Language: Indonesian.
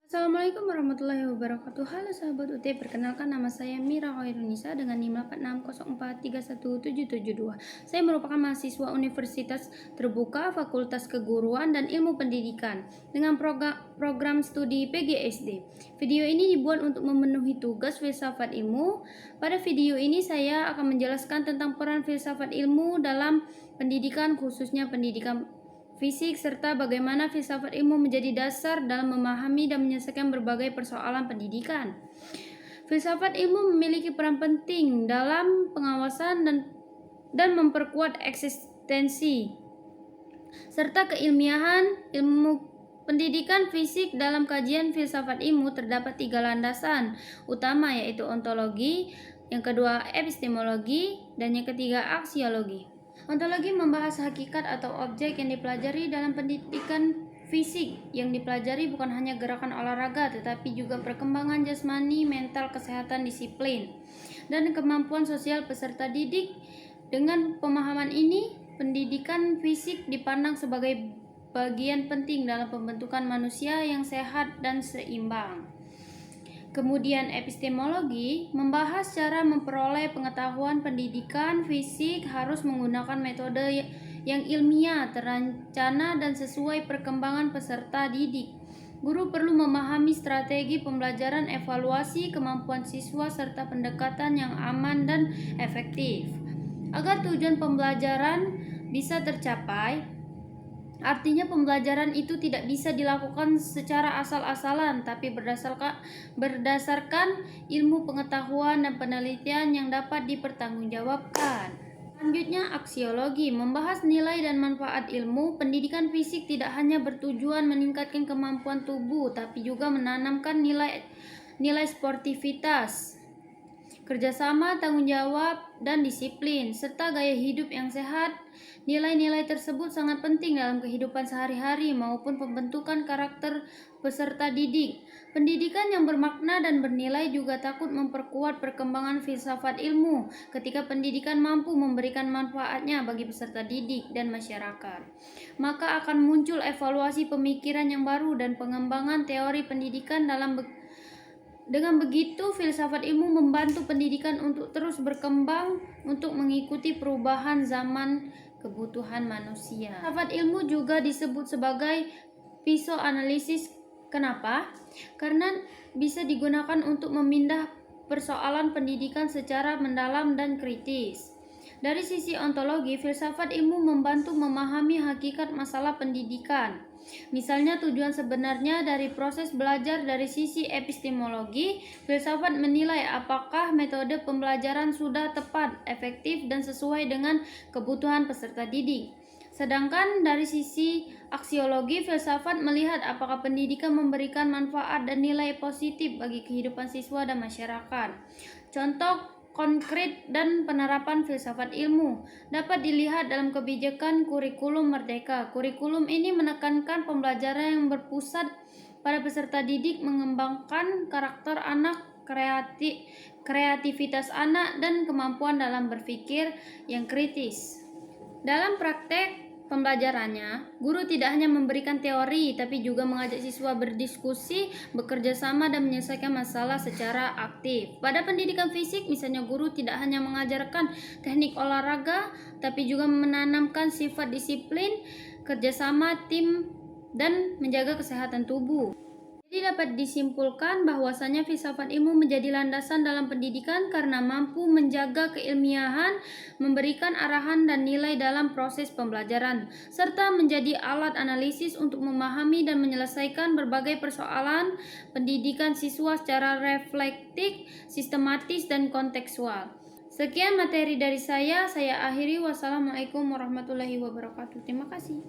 Assalamualaikum warahmatullahi wabarakatuh. Halo sahabat UT, perkenalkan nama saya Mira Khairunisa dengan NIM 86043172. Saya merupakan mahasiswa Universitas Terbuka Fakultas Keguruan dan Ilmu Pendidikan dengan program studi PGSD. Video ini dibuat untuk memenuhi tugas filsafat ilmu. Pada video ini saya akan menjelaskan tentang peran filsafat ilmu dalam pendidikan, khususnya pendidikan fisik, serta bagaimana filsafat ilmu menjadi dasar dalam memahami dan menyelesaikan berbagai persoalan pendidikan. Filsafat ilmu memiliki peran penting dalam pengawasan dan memperkuat eksistensi serta keilmiahan ilmu pendidikan fisik. Dalam kajian filsafat ilmu terdapat 3 landasan utama, yaitu ontologi, yang kedua epistemologi, dan yang ketiga aksiologi. Ontologi membahas hakikat atau objek yang dipelajari dalam pendidikan fisik. Yang dipelajari bukan hanya gerakan olahraga, tetapi juga perkembangan jasmani, mental, kesehatan, disiplin, dan kemampuan sosial peserta didik. Dengan pemahaman ini, pendidikan fisik dipandang sebagai bagian penting dalam pembentukan manusia yang sehat dan seimbang. Kemudian epistemologi membahas cara memperoleh pengetahuan. Pendidikan fisik harus menggunakan metode yang ilmiah, terencana, dan sesuai perkembangan peserta didik. Guru perlu memahami strategi pembelajaran, evaluasi kemampuan siswa, serta pendekatan yang aman dan efektif agar tujuan pembelajaran bisa tercapai. Artinya pembelajaran itu tidak bisa dilakukan secara asal-asalan, tapi berdasarkan ilmu pengetahuan dan penelitian yang dapat dipertanggungjawabkan. Selanjutnya, aksiologi membahas nilai dan manfaat ilmu. Pendidikan fisik tidak hanya bertujuan meningkatkan kemampuan tubuh, tapi juga menanamkan nilai sportivitas, kerjasama, tanggung jawab, dan disiplin, serta gaya hidup yang sehat. Nilai-nilai tersebut sangat penting dalam kehidupan sehari-hari maupun pembentukan karakter peserta didik. Pendidikan yang bermakna dan bernilai juga takut memperkuat perkembangan filsafat ilmu. Ketika pendidikan mampu memberikan manfaatnya bagi peserta didik dan masyarakat, maka akan muncul evaluasi pemikiran yang baru dan pengembangan teori pendidikan. Dengan begitu, filsafat ilmu membantu pendidikan untuk terus berkembang untuk mengikuti perubahan zaman kebutuhan manusia. Filsafat ilmu juga disebut sebagai pisau analisis. Kenapa? Karena bisa digunakan untuk memindah persoalan pendidikan secara mendalam dan kritis. Dari sisi ontologi, filsafat ilmu membantu memahami hakikat masalah pendidikan. Misalnya, tujuan sebenarnya dari proses belajar. Dari sisi epistemologi, filsafat menilai apakah metode pembelajaran sudah tepat, efektif, dan sesuai dengan kebutuhan peserta didik. Sedangkan dari sisi aksiologi, filsafat melihat apakah pendidikan memberikan manfaat dan nilai positif bagi kehidupan siswa dan masyarakat. Contoh konkret dan penerapan filsafat ilmu dapat dilihat dalam kebijakan kurikulum merdeka. Kurikulum ini menekankan pembelajaran yang berpusat pada peserta didik, mengembangkan karakter anak, kreativitas anak, dan kemampuan dalam berpikir yang kritis. Dalam praktek pembelajarannya, guru tidak hanya memberikan teori, tapi juga mengajak siswa berdiskusi, bekerja sama, dan menyelesaikan masalah secara aktif. Pada pendidikan fisik, misalnya, guru tidak hanya mengajarkan teknik olahraga, tapi juga menanamkan sifat disiplin, kerjasama tim, dan menjaga kesehatan tubuh. Jadi dapat disimpulkan bahwasanya filsafat ilmu menjadi landasan dalam pendidikan karena mampu menjaga keilmiahan, memberikan arahan dan nilai dalam proses pembelajaran, serta menjadi alat analisis untuk memahami dan menyelesaikan berbagai persoalan pendidikan siswa secara reflektif, sistematis, dan kontekstual. Sekian materi dari saya akhiri. Wassalamualaikum warahmatullahi wabarakatuh. Terima kasih.